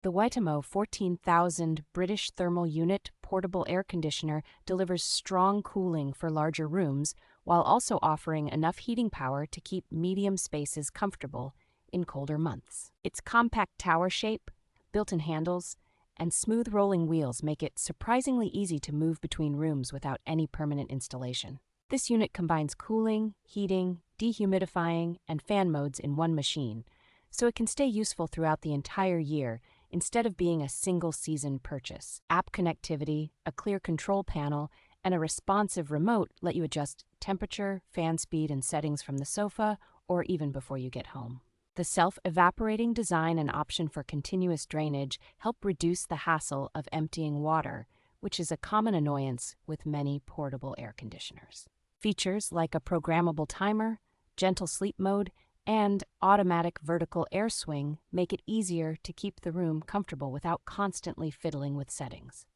The Wiytamo 14,000 British thermal unit portable air conditioner delivers strong cooling for larger rooms while also offering enough heating power to keep medium spaces comfortable in colder months. Its compact tower shape, built-in handles, and smooth rolling wheels make it surprisingly easy to move between rooms without any permanent installation. This unit combines cooling, heating, dehumidifying, and fan modes in one machine, so it can stay useful throughout the entire year instead of being a single-season purchase. App connectivity, a clear control panel, and a responsive remote let you adjust temperature, fan speed, and settings from the sofa or even before you get home. The self-evaporating design and option for continuous drainage help reduce the hassle of emptying water, which is a common annoyance with many portable air conditioners. Features like a programmable timer, gentle sleep mode, and automatic vertical air swing make it easier to keep the room comfortable without constantly fiddling with settings.